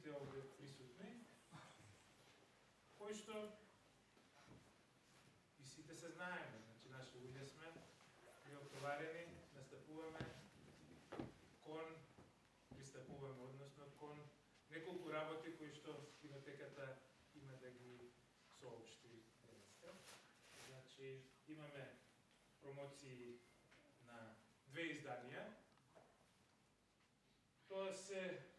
сите овде присутни, кои што и сите се знаеме, значи наши луѓе сме, ми отоварени, настапуваме пристапуваме, односно кон неколку работи кои што кинотеката има да ги соопшти денеска. Значи, имаме промоции на 2 изданија. Тоа се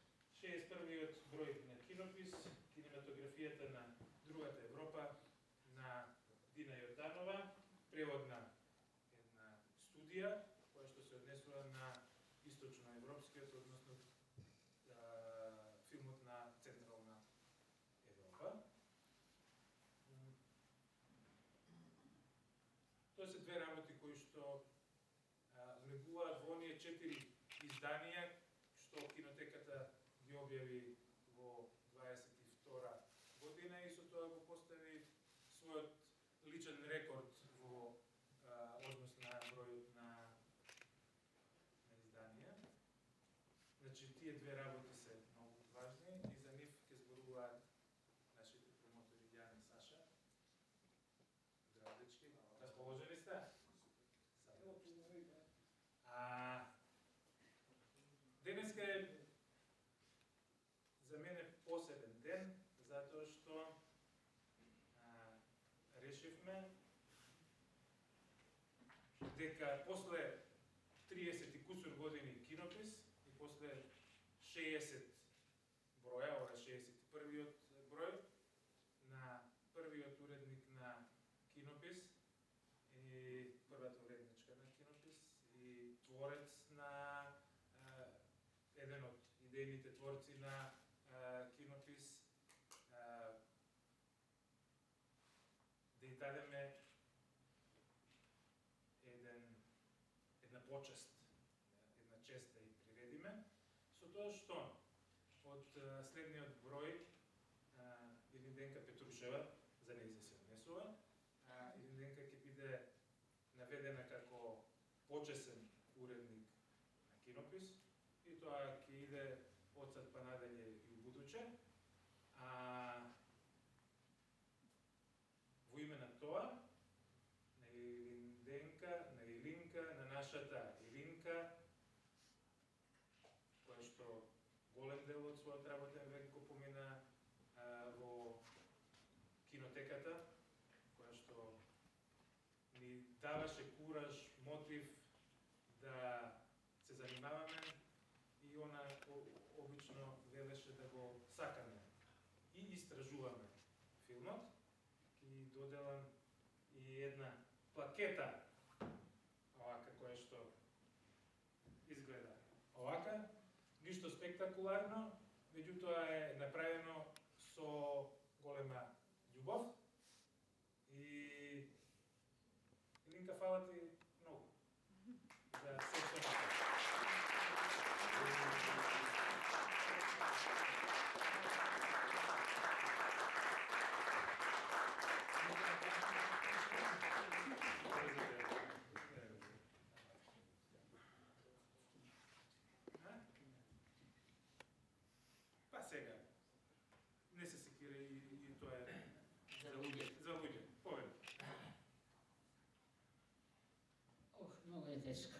61-иот број на Кинопис, кинематографијата на другата Европа, на Дина Јорданова, преводна една студија, која што се однесува на источноевропскиот, односно филмот на Централна Европа. Тоа се 2 работи кои што влегуваат во оние 4 изданија што кинотеката ги објави во 22 година и со тоа го постави својот личен рекорд во однос на бројот на изданија. Значи, тие 2 работи се многу важни и за нив ќе зборуваат нашите промотори Дијана и Саша. Здраво, дечки. Расположени сте? Денеска е за мене посебен ден, затоа што решивме дека после 30 и кусур години Кинопис и после 60 броја, ова 61-иот број, на првиот уредник на Кинопис и првата уредничка на Кинопис и творец на еден од идејните творци на Кинопис, да ја дадеме една почест, една чест да ја приредиме, со тоа што од следниот број Илинденка Петрушева, за нејзе се однесува, Илинденка ќе биде наведена како почесен уредник на Кинопис и тоа ќе иде од сад па надале и у будуче. Во име на тоа, на Илинденка, на Илинка, на нашата Илинка, која што голем дел од својот работен век го помина во кинотеката, која што ни даваше кураж, мотив да се занимаваме и она обично велеше да го сакаме и истражуваме филмот. Ки доделам и една плакета, овака, која што изгледа овака, ништо спектакуларно, меѓутоа е направено со голема љубов и Илинка, фала ти многу за се што направи. Па сега, не се секира и тоа е за луѓе. Повеќе. Много е тешко.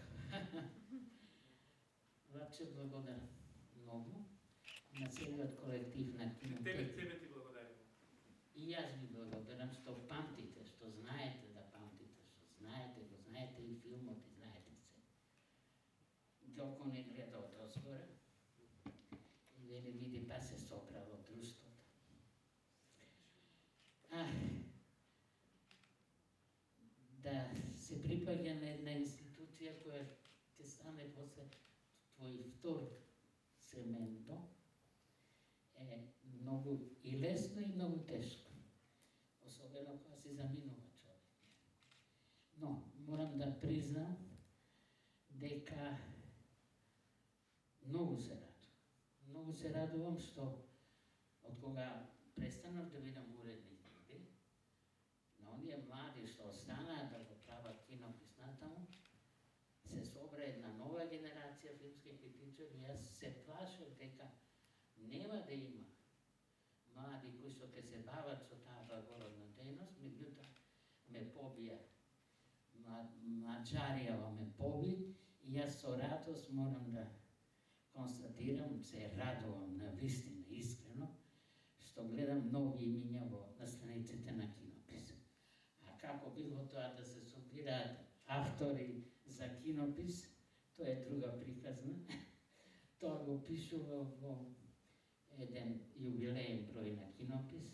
Враче, благодарам многу на целиот колектив на Кинотека. Тебе ти благодарим. И јас ви благодарам што памтите, што знаете да памтите, што знаете, го знаете и филмот, и знаете се. Ѓоко не гледа од озгора и вели види па се соправо друштвото. Да се припаѓа на една институција која ќе стане после твој втор сементо е многу и лесно и многу тешко. Особено кога се заминува човек. Но, морам да признам дека многу се радувам. Многу се радувам што од кога престанав да бидам уредник, на оние млади што останаа да го прават Кинопис натаму, се собра една нова генерација филмски критичари и јас се плашев дека нема да има кои што ќе се бават со таа благородна дејност, меѓутоа ме побија. Маđарија ме поби и јас со радост морам да констатирам, се радувам на вистина, искрено, што гледам нови имиња на страниците на Кинопис. А како било тоа да се собираат автори за Кинопис, тоа е друга приказна. Тоа го пишува во еден јубилеен број на Кинопис,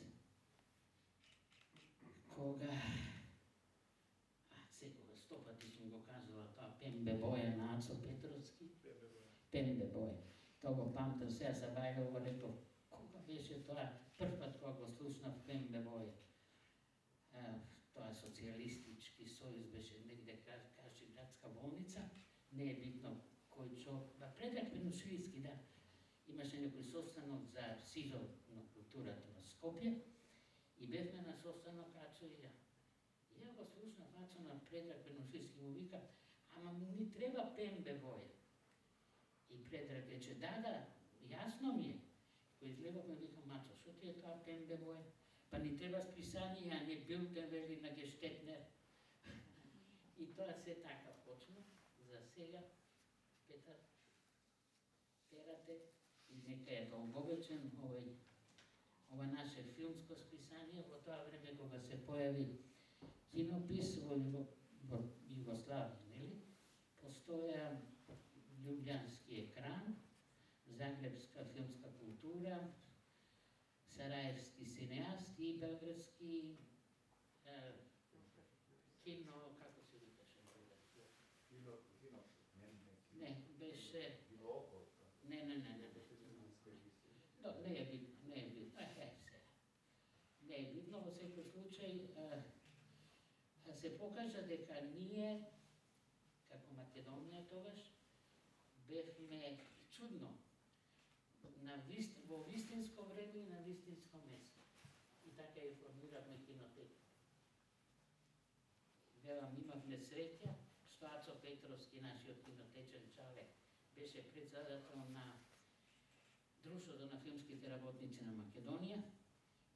кога секога 100 пати сум го кажала тоа Пембе Боја на Ацо Петровски. Пембе Боја. Тоа го памтам, сега забавил го реков, кога беше тоа првпат кога го слушнав Пембе Боја. Тоа социјалистички сојуз беше негде каже градска болница, не е битно кој човек, Предраг Пенушилски, да, имаше некој состанок за СИЗО на културата во Скопје и бевме на состанок Ачо и ја. Ја го слушнав Ачо на Предраг Пенушилски, му вика, ама ми треба Пембе Боја. И Предраг рече, да, јасно ми е. Кој изгледавме, викам, Мачо, шо ти е тоа Пембе Боја? Па ни треба списание, а не билте вели на Гештетнер. И тоа се така почна. За сега, Петар, перате и нека е долговечен ова наше филмско списание. Во тоа време кога се појави Кинопис во Југославија, нели? Постоја Љубљански екран, Загребска филмска култура, Сараевски синеасти и Белградски кино, како се викаше? Не, беше... Не. Не е битно. Не е битно, во секој случај се покажа дека ние, како Македонија тогаш, бевме чудно, во вистинско време и на вистинско место. И така ја формиравме Кинотека. Велам, имавме среќа, што Ацо Петровски, нашиот кинотечен чале, беше председател на Друштвото на филмските работници на Македонија.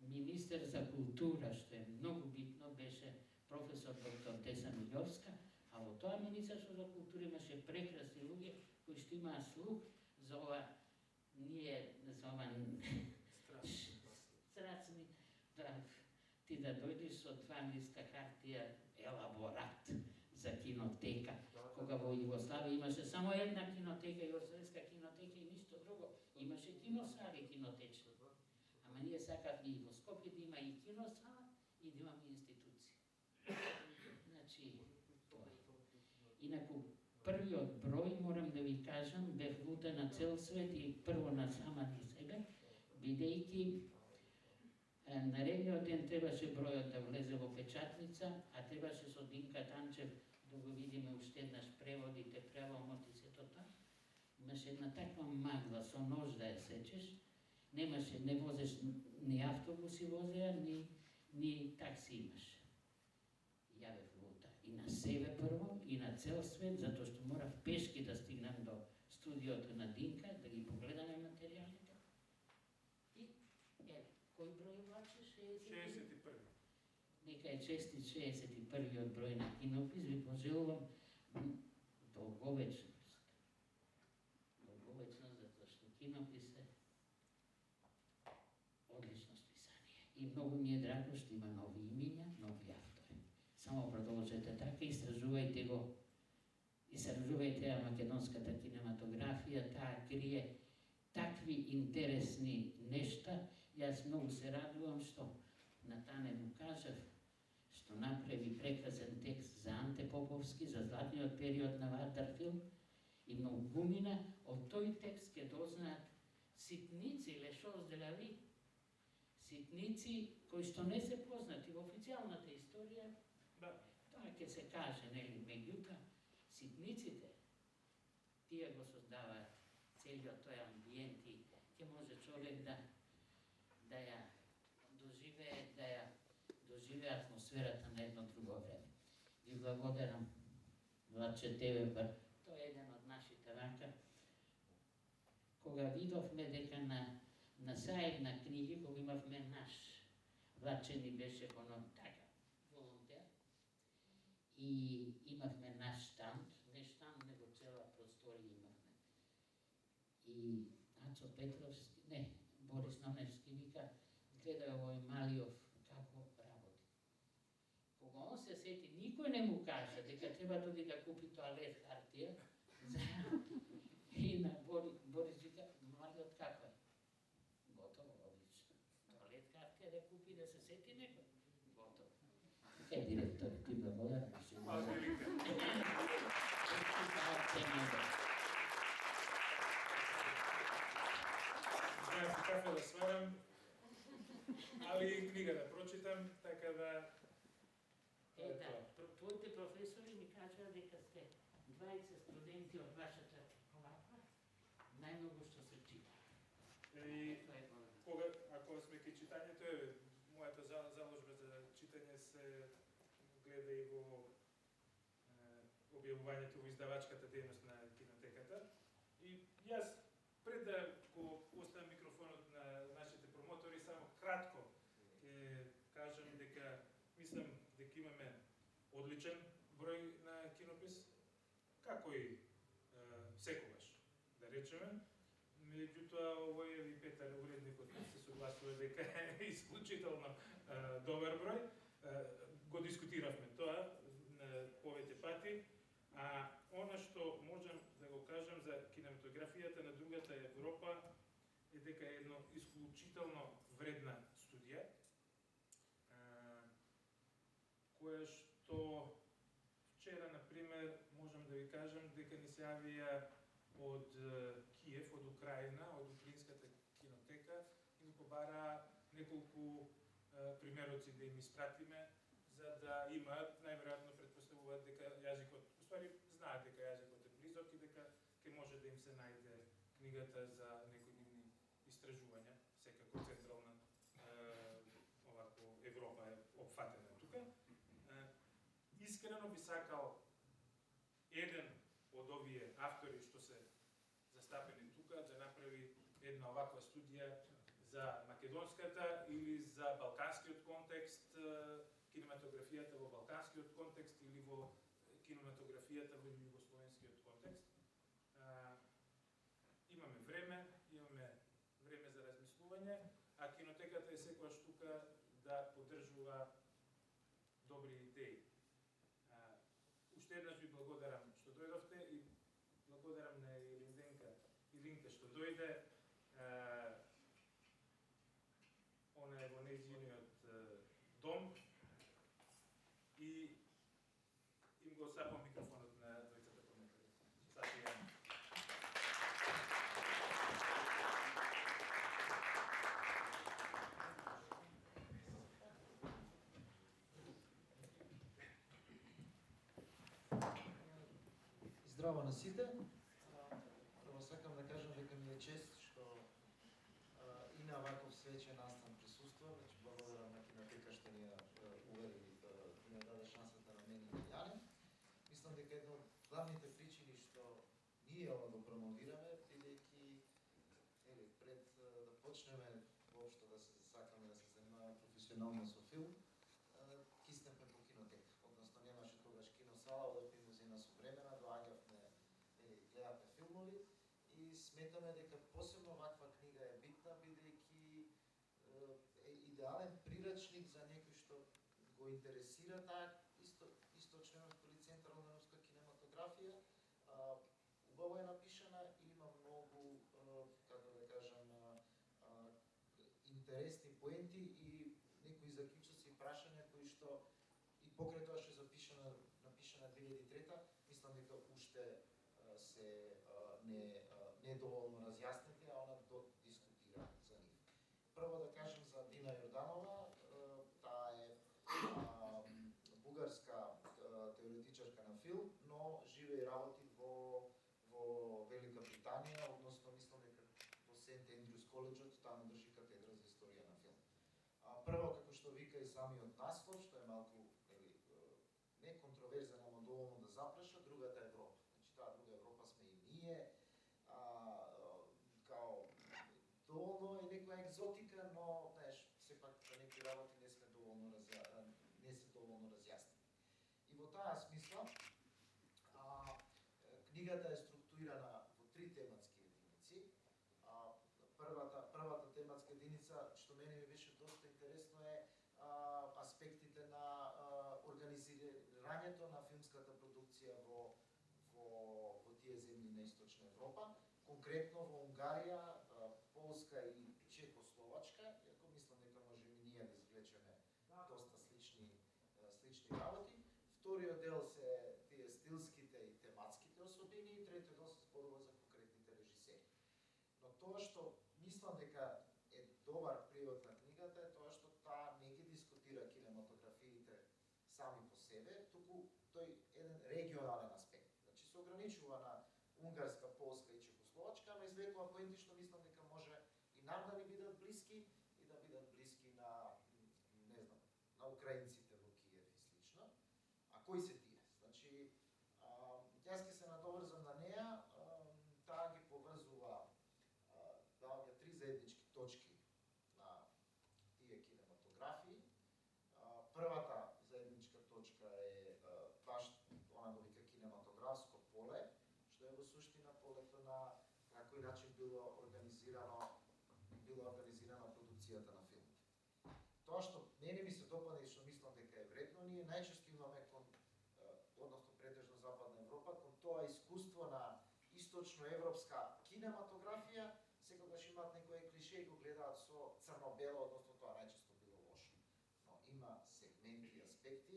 Министер за култура, што е многу битно, беше професор доктор Деса Милјовска, а во тоа Министерство за култура имаше прекрасни луѓе кои што имаа слух за ова страцни, да ти да дојдеш со 2 листа хартија елаборат за кинотека, кога во Југославија имаше само една кинотека, Југославска кинотека и ништо друго. Имаше киносали кинотечни. Ама ние сакавме и во Скопје да има и киносала и да имаме институција. Значи, тоа е. Инаку, првиот број, морам да ви кажам, бев лута на цел свет и прво на сама на себе, бидејќи наредниот ден требаше бројот да влезе во печатница, а требаше со Динка Танчев да го видиме уште еднаш преводите, превомот и сето тоа. Имаше една таква магла, со нож да ја сечеш, немаше, не возеш, ни автобуси возеа, ни такси имаш. Ја бев лута. И на себе прво, и на цел свет, затоа што морав пешки да стигнам до студиото на Динка, да ги погледаме материјалите. И, кој број влаче? 61. Нека е честит 61-иот број на Кинопис, ви пожелувам долговечност. Долговечност, затоа што Кинопис е одлично списание. И многу ми е драго што има нови имиња, нови автори. Само продолжете така, истражувајте го. Истражувајте македонската кинематографија, таа крие такви интересни нешта. Јас многу се радувам што Натане му кажав, што направи прекрасен текст за Анте Поповски, за златниот период на Вардар филм, и многумина од тој текст ќе дознаат ситници, лешоз де ла ви, ситници кои што не се познати во официјалната историја, тоа ќе се каже, нели, меѓутоа, ситниците, тие го создаваат целиот тој амбиент и ќе може човек да ја доживее атмосферата на едно друго време. Ви благодарам, Владче тебе, тоа е еден од нашите вака. Кога видовме дека на сајд на книги, кога имавме наш Вачени беше оно така, волонтер. И имавме наш штанд, не штанд, него цела просторија имавме. И Ацо Петровски, не, Борис Ноневски вика, гледај овој Малиов како работи. Кога он се сети, никој не му кажа дека треба да оди да купи тоалет хартија, и на Борис вика, Малиот како е? Готово, одлично. Тоалет хартија да купи, да се сети некој? Готово. Кај директор, ти благодарам. Аз велика. Знаем се кафе да сварам, али и книга да прочитам, така да... Твоите професори ми кажаа дека сте 20 студенти од вашата колапа, најмногу што се чита. И кога, ако сме кај читањето, мојата заложба за читање се гледа и во објавувањето во издавачката дејност на кинотеката. И јас, пред да го оставам микрофонот на нашите промотори, само кратко ќе кажам дека мислам дека имаме одличен број на кинопис, како и секогаш, да речеме. Меѓутоа, овој и Петар, уредникот, се согласува дека е исклучително добар број. Го дискутиравме тоа повеќе пати. А она што можам да го кажам за кинематографијата на другата Европа е дека е едно исклучително вредна студија, која што вчера, например, можам да ви кажам дека ни се јавија од Киев, од Украина, од украинската кинотека и ни побара неколку примероци да им испратиме, за да имаат, најверојатно предпоставуваат дека јазикот, уствари знаат дека јазикот е близок и дека ќе може да им се најде книгата за некои нивни истражувања, секако централна овако Европа е опфатена тука. Искрено би сакал еден од овие автори што се застапени тука да направи една оваква студија за македонската или за балканскиот контекст, кинематографијата во балканскиот контекст или во кинематографијата во југословенскиот контекст. Имаме време за размислување, а кинотеката е секогаш тука да поддржува добри идеи. Уште еднаш ви благодарам што дојдовте и благодарам на Илинка што дојде. Она е во нејзиниот дом и им го сапам микрофонот на двојцата промотори. Сапијам. Здраво на сите. Прво сакам да кажам дека ми е чест што и на ваков свечен настан присуствувам. Значи благодарам на кинотека што ни ја увери, ни ја даде шансата на мене и на Јане. Мислам дека една од главните причини што ние ова го промовираме, бидејќи пред да почнеме воопшто да се сакаме да се занимаваме професионално со филм, кисневме по кинотека. Односно немаше тогаш киносала, одевме музејна современа, доаѓавме, гледавме филмови и сметаме дека посебно ваква книга е битна, бидејќи е идеален прирачник за некој што го интересира таа источноевропска или централноевропска кинематографија. Убаво е напишана и има многу, како да кажам, интересни поенти и некои заклучоци и прашања кои што и покрај тоа што е напишана 2003, мислам дека уште се не доволно разјаснети, а она дискутира за нив. Прво да кажем за Дина Јорданова, таа е бугарска теоретичарка на филм, но живее и работи во Велика Британија, односно мислам дека во Сент Ендрюс коледжот, таму држи катедра за историја на филм. Прво, како што вика и самиот наслов, што е малку не контроверзен, ама доволно да заплаша, другата Европа. Значи, таа друга Европа сме и ние, као доволно е некоја екзотика, но, знаеш, сепак за некои работи не сме книгата е структурирана во 3 тематски единици. Првата тематска единица, што мене ми беше доста интересно, е аспектите на организирањето на филмската продукција во тие земји на Источна Европа, конкретно во Унгарија, Полска и Чехословачка, иако мислам дека може и ние да извлечеме доста слични работи. Вториот дел се тие стилските и тематските особини и третиот дел се зборува за конкретните режисери. Но тоа што мислам дека е добар привод на книгата е тоа што таа не ги дискутира кинематографиите сами по себе, туку тој еден регионален аспект. Значи се ограничува на Унгарска, Полска и Чехословачка, ама извлекува поенти што мислам дека може и нам да ни бидат блиски и да бидат блиски на, не знам, на украинците во Киев и слично. А кои се тие? Значи, јас ќе се надоврзам на неа, таа ги поврзува, давам ја 3 заеднички точки на тие кинематографии. Првата заедничка точка е баш она го вика кинематографско поле, што е во суштина полето на кој начин било организирана продукцијата на филмот. Тоа што мене ми се допада и што мислам дека е вредно, ние најчесто имаме односно претежно Западна Европа, кон тоа искуство на источноевропска кинематографија, секогаш имаат некој клише и го гледаат со црно-бело, односно тоа најчесто било лошо. Но има сегменти и аспекти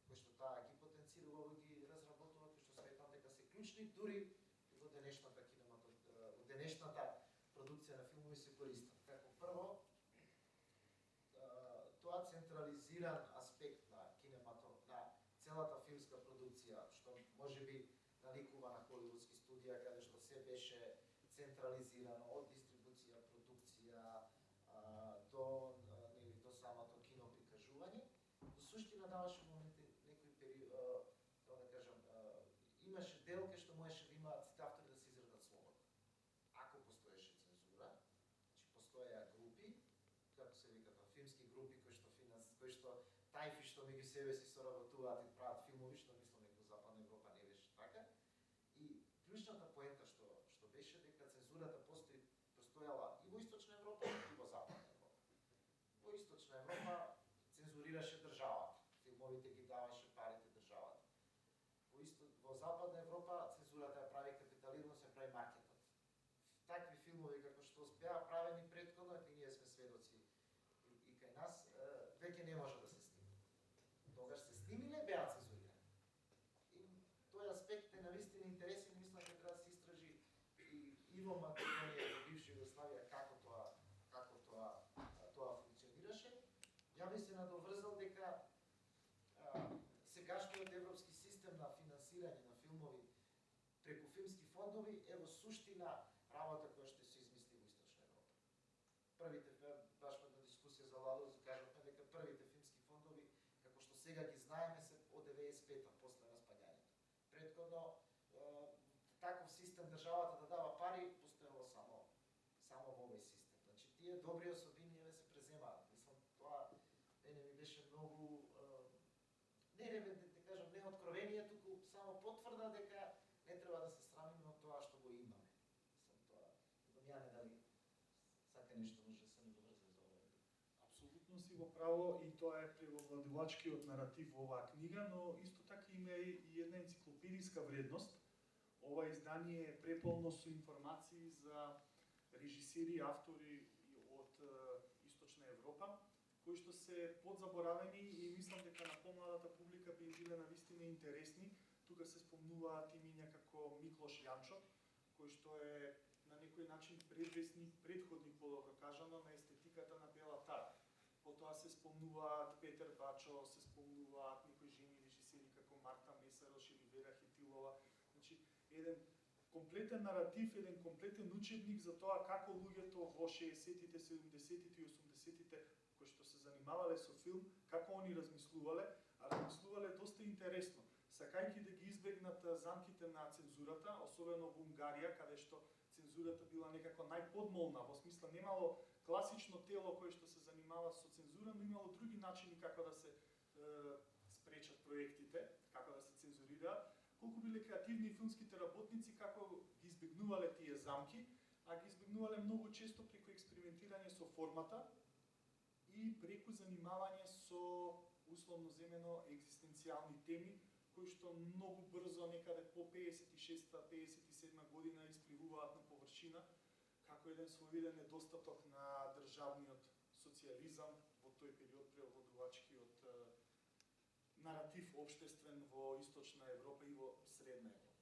кои што таа ги потенцирува и ги разработува, кои што сметам дека се клучни, дури и во денешната продукција на филмови се користат. Како прво, тоа централизиран аспект на целата филмска продукција, што можеби наликува на холивудски студија, каде што се беше централизирано од дистрибуција, продукција до самото кино прикажување. Во суштина даваше моменти некои период, да кажам, имаше дел кај што можеше да имаат сите автори да се изразат слободно. Ако постоеше цензура, значи постоеа групи, како се викаат, филмски групи кои што тајфи што меѓу себе си соработуваат и прават филмови, што мислам дека во Западна Европа не беше така. И клучната поента што беше дека цензурата постојала и во Источна Европа и во Западна Европа. Во Источна Европа цензурираше државата, филмовите ги даваше парите државата. Во Западна Европа цензурата ја прави капитализмот, се прави маркетот. Такви филмови како што беа правени претходно, и ние сме сведоци и кај нас, веќе не може да се снима. Тогаш се снимиле, беа цензурирани. И тој аспект е навистина интересен, мислам дека треба да се истражи и во Македонија, во бивша Југославија, како тоа функционираше. Ја би се надоврзал дека сегашниот европски систем на финансирање на филмови преку филмски фондови е во суштина работа која што се измисли во Источна Европа. Првите, баш на дискусија за Ладоз, кажавме дека првите филмски фондови, како што сега ги знаеме, се од 95-та после распаѓањето. Претходно, таков систем државата да дава пари, постоело само во овој систем. Значи, тие добри особини не се преземаат. Мислам, тоа мене ми беше многу да кажам, не откровение, туку само потврда дека не треба да се срамиме од тоа што го имаме. Мислам, тоа, Дамјане, дали сака нешто може да се надоврзе за ова? Апсолутно си во право и тоа е превладувачкиот наратив во оваа книга, но исто така има и една енциклопедиска вредност. Ова издание е преполно со информации за режисери и автори од Источна Европа, кои што се подзаборавени и мислам дека на помладата публика би биле навистина интересни. Тука се спомнуваат имиња како Миклош Јанчов, кој што е на некој начин предходник, подобро кажано, на естетиката на Бела Тар. Потоа се спомнуваат Петер Бачо, се спомнуваат некои жени режисери како Марта Месарош или Вера Хитилова. Значи, еден комплетен наратив, еден комплетен учебник за тоа како луѓето во 60-тите, 70-тите и 80-тите кои што се занимавале со филм, како они размислувале, а размислувале доста интересно, сакајќи да ги избегнат замките на цензурата, особено во Унгарија, каде што цензурата била некако најподмолна, во смисла немало класично тело кое што се занимава со цензура, но имало други начини како да се спречат проектите, како да се цензурираат. колку биле креативни и филмските работници, како ги избегнувале тие замки, а ги избегнувале многу често преку експериментирање со формата и преку занимавање со условно земено екзистенцијални теми, кои што многу брзо, некаде по 56-57 година, испливуваат на површина, како еден своевиден недостаток на државниот социјализам во тој период превладувачки од наратив општествен во Источна Европа и во Средна Европа.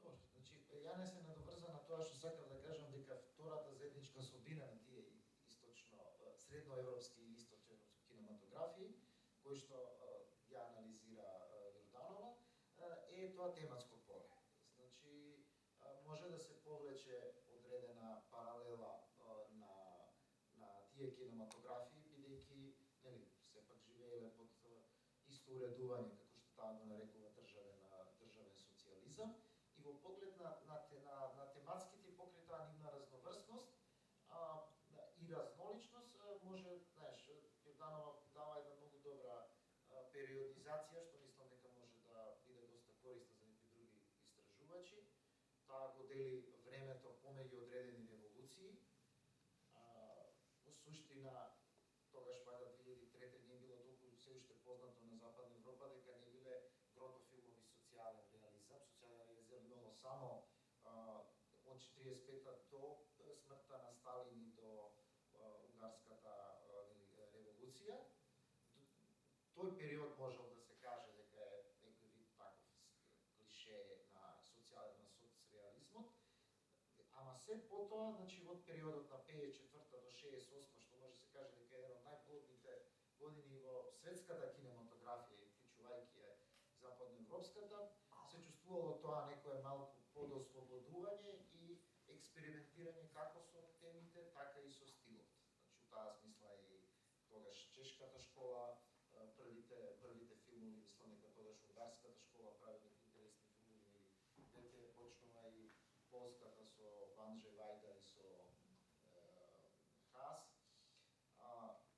Добро, значи, ја не се надоврза на тоа што сакав да кажам дека втората заедничка судбина на тие средноевропски и источноевропски кинематографии, кои што ја анализира Јорданова, е тоа тематско поле. Значи, може да се повлече одредена паралела на тие кинематографии, бидејќи нели сепак живееле под исто уредување, како што таа го нарекува државен социјализам, и во поглед на тематските покрај таа нивна разноврсност и разноличност, може, знаеш, Јорданова дава една многу добра периодизација, што мислам дека може да биде доста корисна за некои други истражувачи. Таа го дели времето помеѓу одредени револуции. Во суштина, тогаш вајда 2003 не било толку се уште познато на Западна Европа дека не биле гротофилмови социјален реализам. Социјален реализам имало само од 45-та до смртта на Сталин и до унгарската револуција. Тој период можел да се каже дека е некој вид таков клише на соцреализмот, ама се потоа, значи од периодот на 54-та до 68-та, што може се каже дека е еден од најплодните години во светската кинематографија, вклучувајќи ја западноевропската, се чувствувало тоа некое малку подослободување и експериментирање како со темите, така и со стилот. Значи, у таа смисла и тогаш чешката школа, првите филмови, мислам дека тогаш унгарската школа прави некои интересни филмови, веќе почнува и полската со Ванже Вајда и со Хас.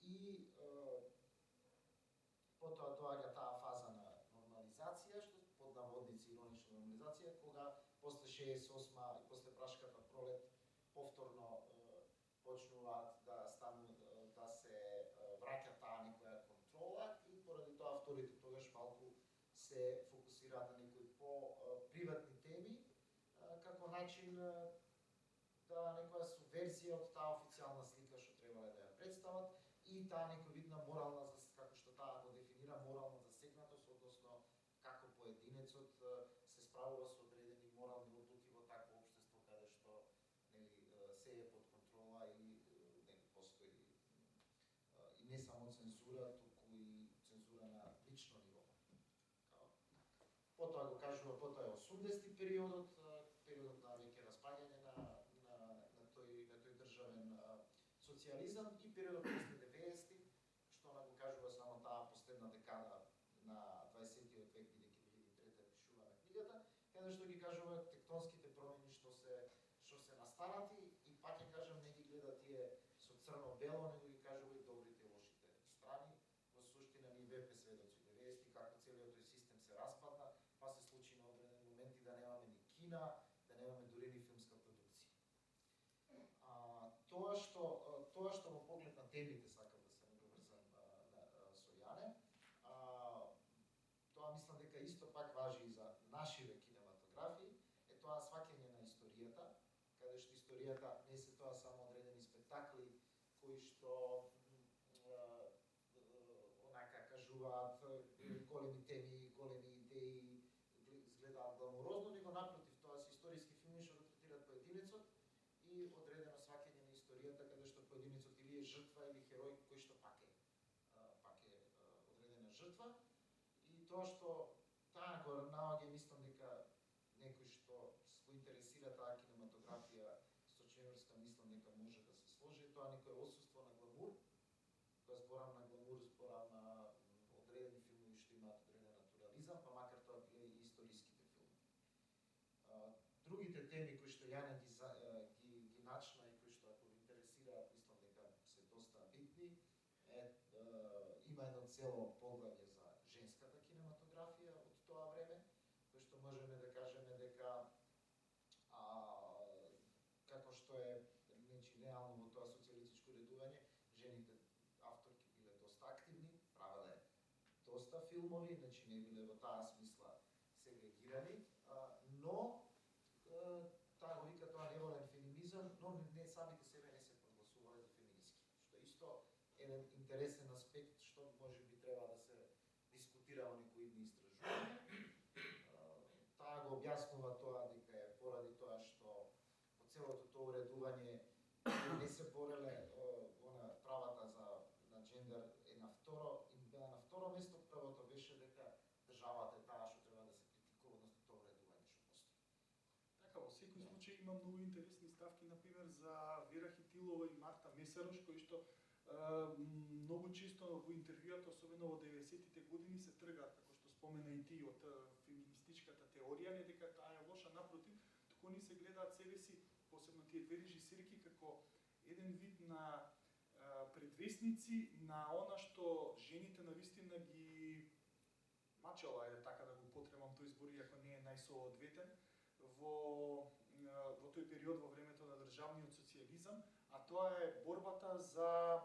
И потоа доаѓа таа фаза на нормализација, што под наводници иронична нормализација, кога после 68 и после Прашката пролет повторно почнуваат да се враќа таа некоја контрола и поради тоа авторите тогаш малку се фокусираат на некои по-приватни теми како начин да некоја субверзија од таа официјална слика што требале да ја представат и таа некој видна морална, како што таа го дефинира, морална засегнатост, односно како поединецот се справува со одредени морални одлуки во такво општество каде што се е под контрола и постои и не само цензура, туку и цензура на лично ниво. Потоа го кажува, потоа е 80-ти периодот на веќе распаѓање на тој државен социјализам и периодот после 90-ти, што го кажува само таа последна декада на 20-тиот век, бидејќи 2003 пишуваме книгата, каде што ги кажува тектонските промени што се настанати и пак ќе кажам не ги гледа тие со црно-бело, него ги кажува и добрите и лошите страни. Во суштина ние бевме сведоци 90-ти како целиот тој систем се распадна, па се случи на одредени моменти да немаме ни кина, да немаме дури ни филмска продукција. Тоа што во поглед на темите сакам да се надоврзам со Јане, тоа мислам дека исто пак важи и за нашиве кинематографии, е тоа сваќање на историјата, каде што историјата не се тоа само одредени спектакли кои што онака кажуваат големи теми, големи идеи, изгледаат гламурозно, него напротив, тоа се историски филми што го третираат поединецот и одредено сваќање на историјата каде што поединецот или е жртва или херој кој што пак е одредена жртва. И тоа што таа го наоѓа, мислам дека некој што го интересира таа кинематографија источноевропска, мислам дека може да се сложи, тоа некој отсуство на гламур. Кога зборам на гламур, зборам на одредени филмови што имаат одреден натурализам, па макар тоа биле и историските филми. Другите теми кои што Јане ги начна и кои што ако ви интересираат, мислам дека се доста битни, има едно цело поглавје за женската кинематографија од тоа време, кој што може филмови, значи не биле во таа смисла сегрегирани, но таа го вика тоа неволен феминизам, но не самите себе не се прогласувале за феминистки, што исто еден интересен аспект што може би треба да се дискутира во некои идни истражувања. Таа го објаснува тоа дека е поради тоа што во целото тоа уредување не се бореле она правата на джендер е на второ, им била на второ место, првото беше дека државата е таа што треба да се критикува, односно тоа уредување што постои. Така, во секој случај има многу интересни ставки, например, за Вера Хитилова и Марта Месарош, кои што многу често во интервјуата, особено во 90-тите години, се тргаат, како што спомена и ти, од феминистичката теорија, не дека таа е лоша, напротив, туку они се гледаат себе си, посебно тие две режисерки, како еден вид на предвесници на она што жените навистина ги мачела, ајде така да го употребам тој збор, иако не е најсоодветен, во тој период во времето на државниот социјализам, а тоа е борбата за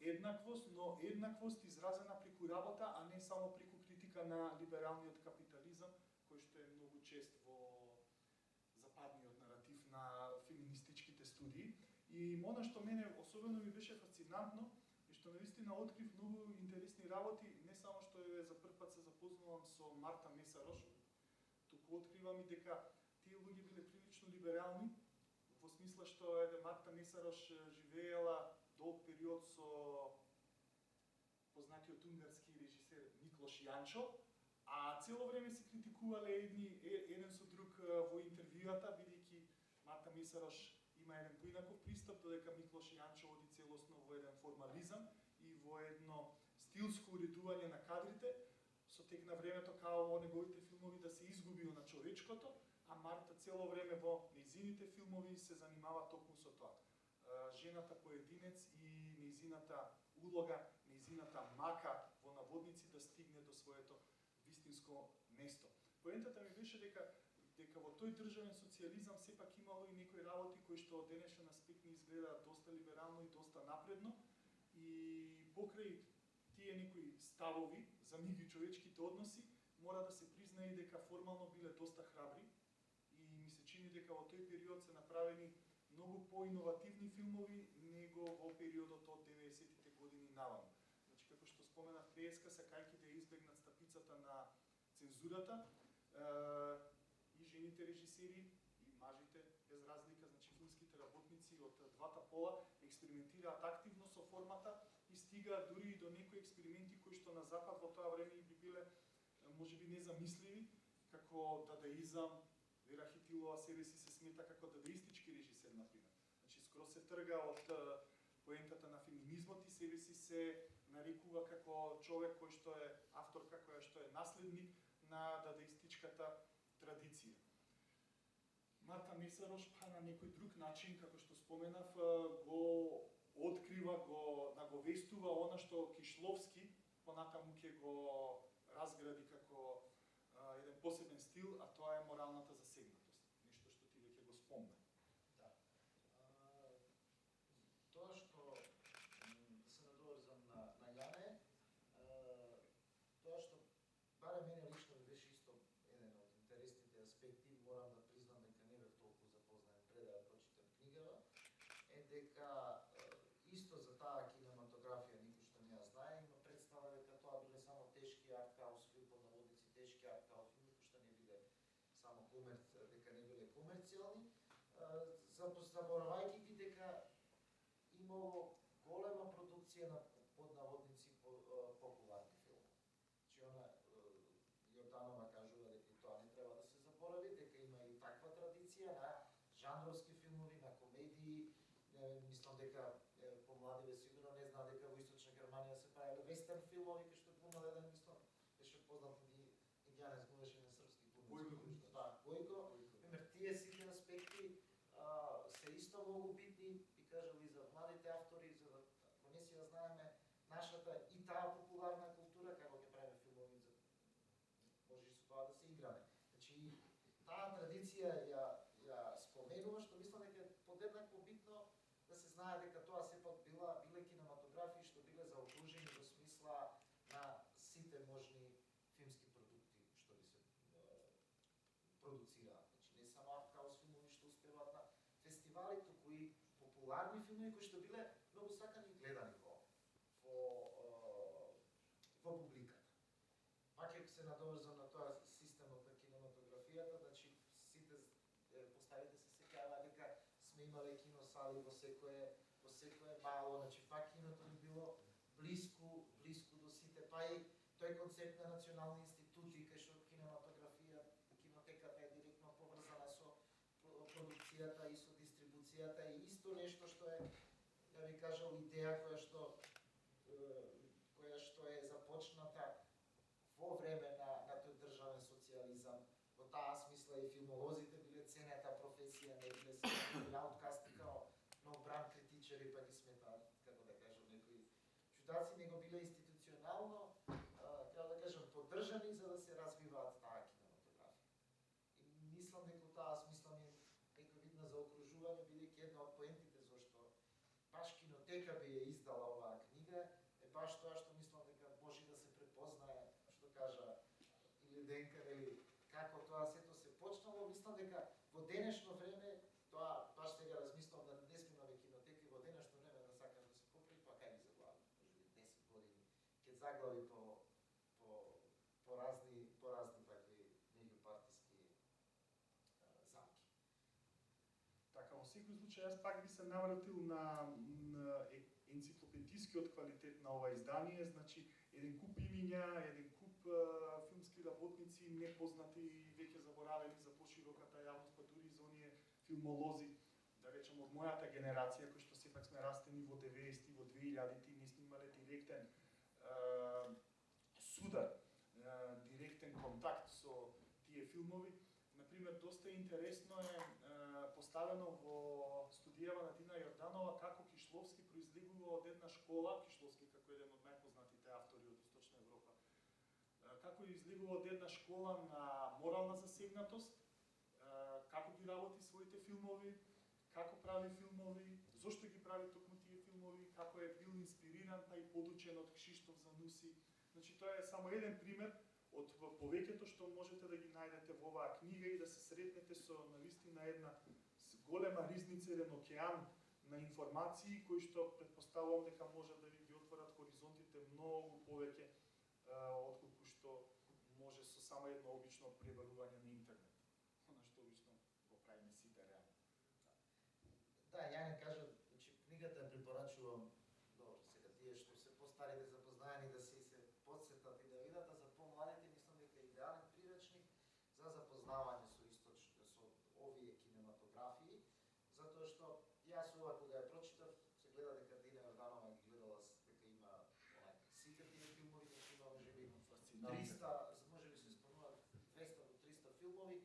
еднаквост, но еднаквост изразена преку работа, а не само преку критика на либералниот капитализам, кој што е многу чест во западниот наратив на феминистичките студии. И она што мене особено ми беше фасцинантно е што наистина открив многу интересни работи, не само што за прв пат се запознавам со Марта Месарош, туку откривам и дека тие луѓе биле прилично либерални, во смисла што Марта Месарош живеела долг период со познатиот унгарски режисер Миклош Јанчо, а цело време се критикувале еден со друг во интервјуата, бидејќи Марта Месарош има еден поинаков пристап, додека Миклош Јанчо оди целосно во еден формализам и во едно стилско уредување на кадрите, со тек на времето као во неговите филмови да се изгуби на човечкото, а Марта цело време во нејзините филмови се занимава токму со тоа. Жената поединец и нејзината улога, нејзината мака во наводници да стигне до своето вистинско место. Поентата ми беше дека во тој државен социјализам сепак имало и некои работи кои што од денешен аспект ни изгледаат доста либерално и доста напредно, и покрај тие некои ставови за меѓучовечките односи мора да се признае дека формално биле доста храбри, и ми се чини дека во тој период се направени многу поиновативни филмови него во периодот од 90-тите години наваму. Значи, како што споменав, преска сакајќи да избегнат стапицата на цензурата, и жените режисери и мажите без разлика, значи филмските работници од двата пола експериментираат активно со формата и стигаат дури и до некои експерименти кои што на запад во тоа време би биле можеби незамисливи, како дадаизам. Вера Хитилова себе си се смета како дадаистички режисер, например. Значи, скроз се трга од поентата на феминизмот и себе си се нарекува како човек кој што е авторка, која што е наследник на дадаистичката традиција. Марта Месарош на некој друг начин, како што споменав, го открива, го наговестува она што Кишловски понатаму ќе го разгради како еден посебен стил, а тоа е моралната засегнатост. Нешто што ти веќе го спомна. Да. Тоа што се надоврзам на Јане, тоа што барем мене лично ми беше исто еден од интересните аспекти, морам да признам дека не бев толку запознаен пред да прочитам книгава, е дека исто за таа кинематографија никој што не ја знае, има представа дека тоа биле само тешки арт-хаус филми, под наводници тешки арт-хаус филми, што не биле само дека не биле комерцијални, заборавајќи ги дека имало голема продукција на под наводници популарни филми. Значи она Јорданова кажува дека тоа не треба да се заборави, дека има и таква традиција на жанровски филмови, на комедии. Мислам дека помладиве сигурно не знаат дека во Источна Германија се правеле вестерн филмови, кај што глумел еден, мислам, беше познат индијанец, глумеше на српски глумец. Да, Гојко. Пример, тие сите аспекти се исто многу битни, би кажал, и за младите автори, за да ако не си ја знаеме нашата и таа популарна култура, како ќе правиме филмови, може и со тоа да се играме. Значи, таа традиција ја споменува, што мислам дека е подеднакво битно да се знае дека тоа сепак биле кинематографии што биле заокружени во смисла на сите можни популарни филми кои што биле многу сакани и гледани во публиката. Пак ќе се надоврзам на тоа системот на кинематографијата, значи сите поставите се сеќаваат дека сме имале киносали во секое мало, значи пак киното би било блиску до сите, па и тој концепт на национални институти кај што кинотеката е директно поврзана со продукцијата и со дистрибуцијата и исто нешто што е, да ви кажам, идеја која што е започната во време на тој државен социјализам. Во таа смисла и филмолозите биле ценета професија, не биле се ауткасти као бран критичари, па ги сметаат, како да кажам, некои чудаци, него биле институционално, како да кажам, поддржани за да се развиваат таа кинематографија. И мислам дека таа смисла ми е некој вид на заокружување, бидејќи една од поентите зашто баш кинотека би ја издала оваа книга е баш тоа што мислам дека може да се препознае, што кажа или Денка, нели, како тоа сето се почнало. Мислам дека во денешно време, тоа баш сега размислам да не сме имале кинотеки, во денешно време да сакам да се поправи, па кај ги заглави, може би 10 години, ќе заглави по разни такви меѓупартиски замки. Така, во секој случај, јас пак би се навратил на енциклопедискиот квалитет на ова издание, значи еден куп имиња, еден куп филмски работници, непознати и веќе заборавени за пошироката јавност, па дури за оние филмолози, да речем од мојата генерација, кои што сепак сме растени во 90-ти, во 2000-ти, не сме имале директен судар, директен контакт со тие филмови. Например, доста интересно е поставено во студијава на Тина Јорданова како Кишловски произлегува од една школа, Кишловски како еден од најпознатите автори од Источна Европа, како излегува од една школа на морална засегнатост, како ги работи своите филмови, како прави филмови, зошто ги прави токму тие филмови, како е бил инспириран па и подучен од Кшиштоф Зануси. Значи тоа е само еден пример од повеќето што можете да ги најдете во оваа книга и да се сретнете со навистина една голема ризница, еден океан на информации кои што претпоставувам дека може да ви ги отворат хоризонтите многу повеќе отколку што може со само едно обично пребарување на интернет. Она што обично го правиме сите реално. Да, ја не кажам, значи книгата ја препорачувам, добро, сега тие што се постари да запознаени да се подсетат и да видат, а за помладите мислам дека е идеален прирачник за запознавање со овие кинематографии, затоа што јас ова кога ја прочитав, се гледа дека Дина Јорданова ги гледала дека има сите тие филмови, дека има можеби 300, можеби се спомнуваат 200 до 300 филмови,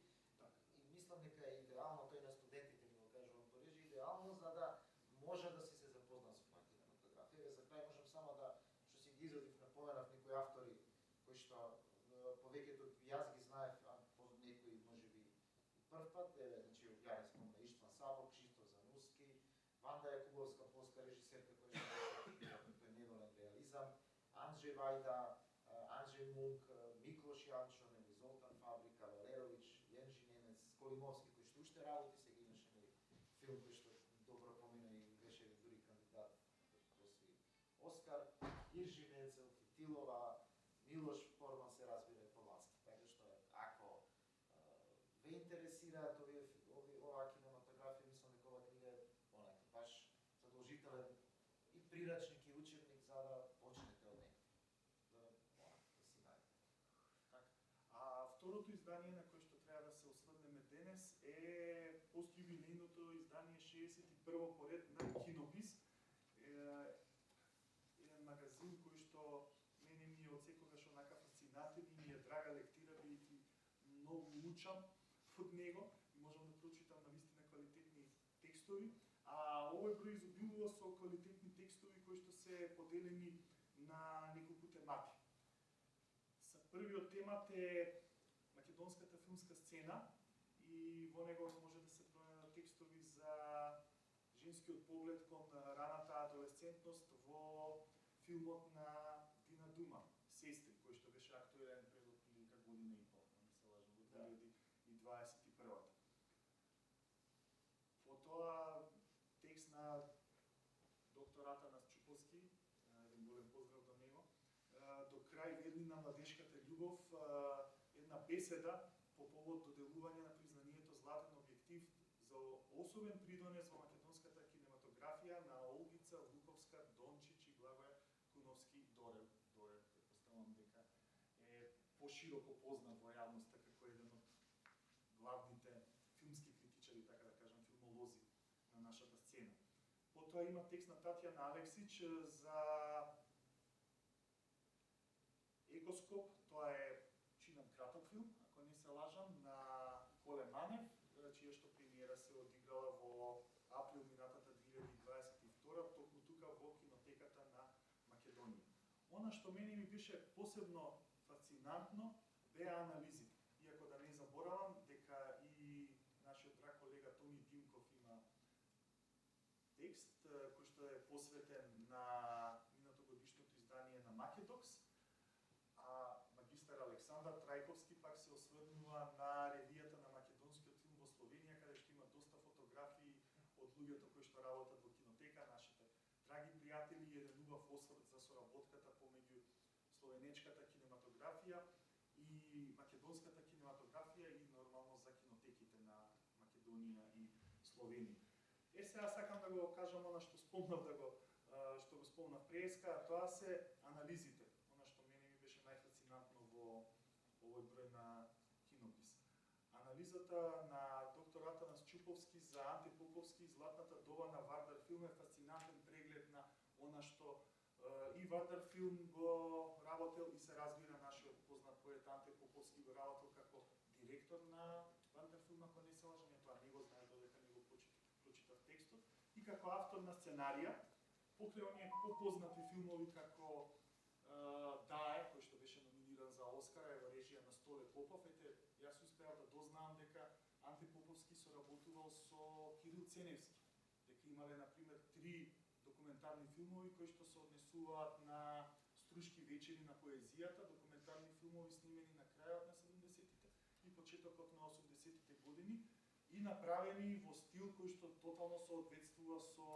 и мислам дека е идеално, тој на студентите ми го кажувам порежи, идеално за да може да се запозна со оваа кинематографија. За крај можам само да што си ги извадив, напоменав некои автори кои што повеќето јас ги знаев, а некои можеби и првпат, значи ја не спомна Иштван Сабок, Кшиштоф Зануски, Ванда Јакубовска, полска режисерка која што тој недолен реализам, Анџеј Вајда, Анџеј Мунк, Миклош Јанчо, Золтан Фабрика, Валерович, Јенжи Немец, Колимовски кој што уште работи, сега имаше филм кој што добро помина и беше дури кандидат да освои Оскар, Иржи Менцел, Фитилова, Милош Форман се разбира Полански. Така што ако ве интересираат оваа кинематографија, мислам дека оваа книга е баш задолжителен и прирачник и учебник за да почнете од неја. Да си најдете. Така. А второто издание на кое што треба да се осврнеме денес е постјубилејното издание 61 поред на Кинопис. Еден магазин кој што мене ми е од секогаш онака фасцинативен и ми е драга лектира, бидејќи многу учам од него и можам да прочитам навистина квалитетни текстови, а овој број изобилува со квалитетни текстови кои што се поделени на неколку темати. Са првиот темат е македонската филмска сцена и во него може да се пронајдат текстови за женскиот поглед кон раната адолесцентност во филмот на Дина Дума, Сестри, кој што беше актуелен пред отприлика година и пол, не се лажам, во 2021. Потоа текст на крај верни на младешката љубов, една беседа по повод доделување на признанието Златен објектив за особен придонес во македонската кинематографија на Олгица Луковска, Дончич и Благој Куновски Дорев. Претпоставувам дека е пошироко познат во јавноста како еден од главните филмски критичари, така да кажам, филмолози на нашата сцена. Потоа има текст на Татјана Алексич за Екоскоп, тоа е чинен краток филм, ако не се лажам, на Коле Манев, чија што премиера се одиграла во април минатата 2022, токму тука во кинотеката на Македонија. Она што мене ми беше посебно фасцинантно беа анализите. Иако да не заборавам дека и нашиот драг колега Томи Димков има текст кој што е посветен на минатогодишното издание на Македокс, а магистар Александар Трајковски пак се осврнува на ревијата на македонскиот филм во Словенија, каде што има доста фотографии од луѓето кои што работат во кинотека, нашите драги пријатели, и еден убав осврт за соработката помеѓу словенечката кинематографија и македонската кинематографија и нормално за кинотеките на Македонија и Словенија. Сега сакам да го кажам она што спомнав што го спомнав преска, тоа се анализите. Она што мене ми беше најфасцинантно во овој број на Кинопис. Анализата на доктор Атанас Чуповски за Анте Поповски и Златната доба на Вардар филм е фасцинантен преглед на она што и Вардар филм го работел и се разбира нашиот познат поет Анте Поповски го работел како директор на Вардар филм, ако не се лажам, тоа не го знае додека не го прочитав текстот, и како автор на сценарија, покрај оние попознати филмови како Дае, кој што беше номиниран за Оскар, во режија на Столе Попов, јас успеав да дознавам дека Анте Поповски соработувал со Кирил Ценевски, дека имале, например, 3 документарни филмови кои што се однесуваат на Струшки вечери на поезијата, документарни филмови снимени на крајот на 70-тите и почетокот на 80-тите години и направени во стил кој што тотално соодветствува со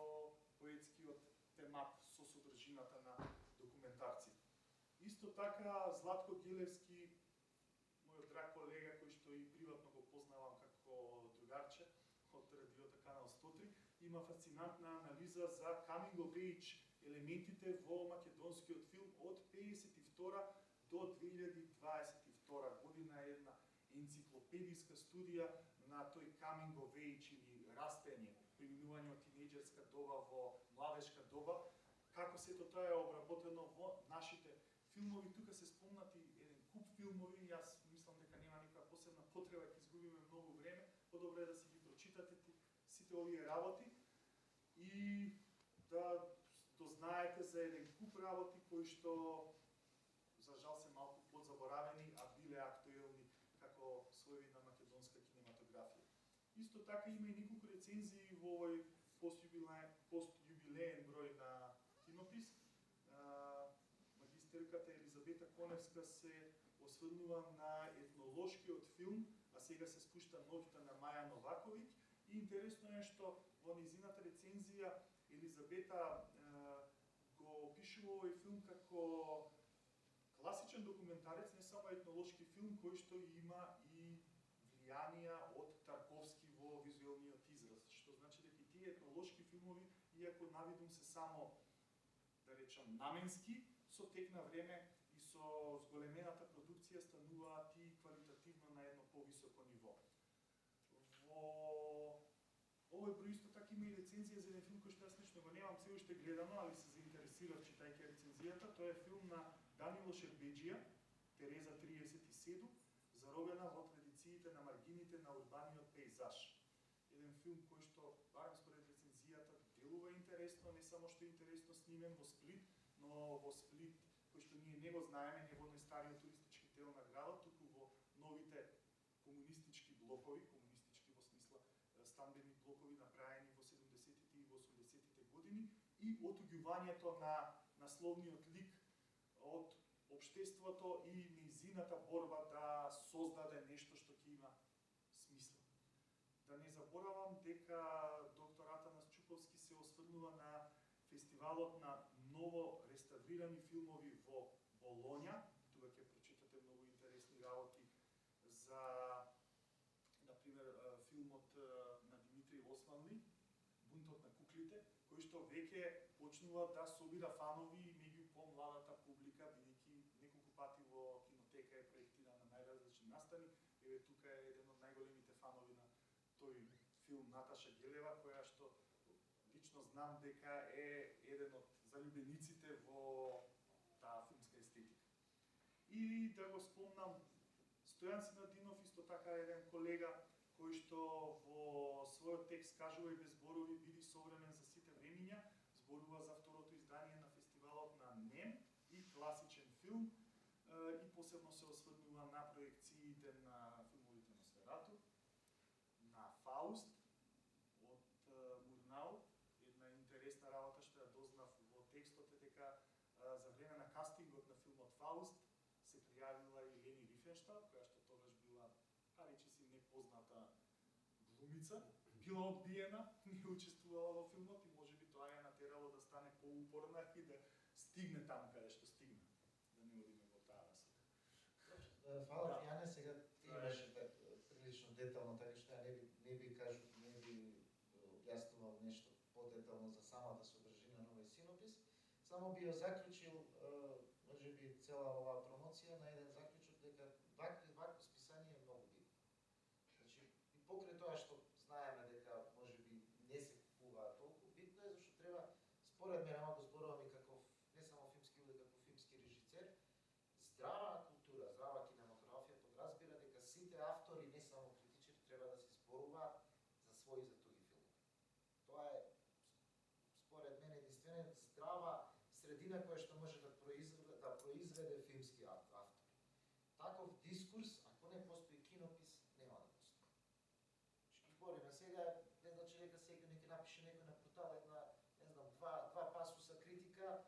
поетскиот темат, со содржината на документарците. Исто така Златко Гелевски, мојот драг колега кој што и приватно го познавам како другарче од радиото Канал 103, има фасцинантна анализа за coming of age елементите во македонскиот филм од 52 до 2022 година, една енциклопедиска студија на тој coming of age или растење, преминување од тинејџерска доба во младежка доба, како сето тоа е обработено во нашите филмови. Тука се спомнати еден куп филмови, јас мислам дека нема никаква посебна потреба, ќе изгубиме многу време, подобро е да си ги прочитате сите овие работи и да дознаете за еден куп работи кои што за жал се малку подзаборавени, а биле актуелни како своевидна македонска кинематографија. Исто така има и неколку рецензии во овој постјубилеен број на Кинопис. Магистерката Елизабета Коневска се осврнува на етнолошкиот филм, а сега се спушта ноќта на Маја Новаковиќ. И интересно е што во низината рецензија Елизабета го опишува овој филм како класичен документарец, не само етнолошки филм, кој што има и влијанија од Тарковски во визуелниот израз, што значи дека тие етнолошки филмови, иако навидум се само, да речам, наменски, со тек на време и со зголемената продукција стануваат и квалитативно на едно повисоко ниво. Во овој број исто така има и рецензија за еден филм кој што јас лично го немам се уште гледано, али се заинтересирав читајќи рецензијата. Тоа е филм на Данило Шербеџија, Тереза 37, заробена во традициите на маргините на урбаниот пејзаж. Еден филм кој што, барем според рецензијата, делува интересно, не само што е интересно снимен во Сплит, но во Сплит, кој што ние не го знаеме, не во најстариот туристички дел на градот, туку во новите комунистички блокови, комунистички во смисла стамбени блокови направени во 70-тите и во 80-тите години, и отуѓувањето на насловниот лик од општеството и нејзината борба да создаде нешто што ќе има смисла. Да не заборавам дека доктор Атанас Чуповски се осврнува на фестивалот на ново реставрирани филмови во Болоња, за, например, филмот на Димитри Османли, Бунтот на куклите, кој што веќе почнува да собира фанови меѓу помладата публика, бидејќи неколку пати во кинотека е проектиран на најразлични настани. Еве тука е еден од најголемите фанови на тој филм Наташа Гелева, која што лично знам дека е еден од залюбениците во таа филмска естетика. И да го спомнам, Стојан Синадинов, исто така еден колега, кој што во својот текст кажува и без зборови биди современ за сите времиња, зборува за второто издание на фестивалот на НЕМ и класичен филм, и посебно се осврнува на проекциите на филмовите на Сферато, на Фауст од Мурнау. Една интересна работа што ја дознав во текстот е дека за време на кастингот на филмот Фауст се пријавила и Лени Рифенштал, која што тогаш била, речиси, непозната глумица, била одбиена, не учествувала во филмот и можеби тоа ја натерало да стане поупорна и да стигне таму каде што стигне. Да не одиме во таа расока. Фала ти, Јане, сега ти имаше прилично детално, така што ја не би објаснувал нешто подетално за самата содржина на овој синопис. Само би ја заклучил, можеби цела оваа промоција на еден заклучок дека вакво списание е многу битно. Значи, и покрај тоа што знаеме дека можеби не се купуваат толку, битно е зашто треба, според мене, ако зборувам и како не само филмски луѓе, како филмски режисер, здрава култура, здрава кинематографија подразбира дека сите автори, не само критичари, треба да се зборуваат за своји и за туги филмови. Тоа е, според мене, единствена здрава средина која што може да произведе филмски автор. Таков дискурс, ако не постои кинопис, нема да постои. Што збориме сега, не значи дека сега нека напише некој на портал една, не знам, два пасуса критика,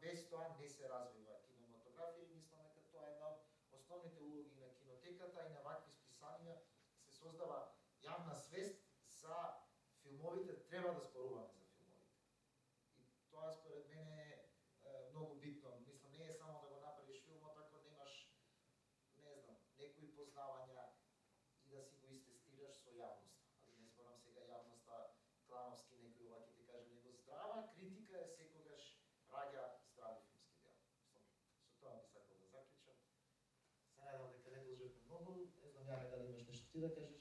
без тоа не се развива кинематографија и мислам дека тоа е една од основните улоги на кинотеката и на вакви списанија се создава јавна свест за филмовите, треба да зборуваме за филмовите. И тоа според мене е многу битно. Мислам, не е само да го направиш филмот ако немаш, не знам, некои познавања и да си го истестираш со јавноста. Али не зборам сега јавноста клановски некој ова ќе ти кажем, него здрава критика е секогаш раѓа здрави филмски дела. Со тоа би сакал да заклучам. Се надевам дека не должевме многу, не знам Јане дали имаш нешто ти да кажеш.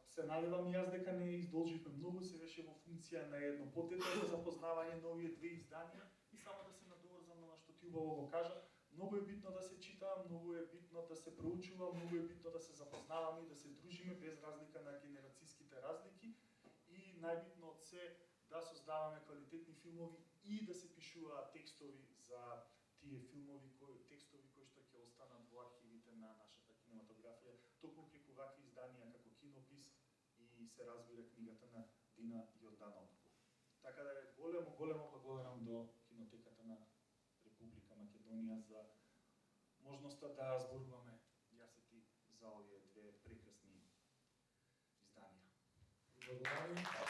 Се надевам и јас дека не издолживме многу, се беше во функција на едно подетално запознавање на овие две изданија и само да се надоврзам на што ти убаво го кажа. Многу е битно да се чита, многу е битно да се проучува, многу е битно да се запознаваме и да се дружиме без разлика на генерацијските разлики и најбитно од се да создаваме квалитетни филмови и да се пишуваат текстови за тие филмови, текстови кои што ќе останат во архивите на нашата кинематографија, токму преку вакви изданија како Кинопис и се разбира книгата на Дина Јорданова. Така да големо благодарам до Кинотеката на Република Македонија за можноста да зборуваме јас и ти за овие две прекрасни изданија. Благодарам.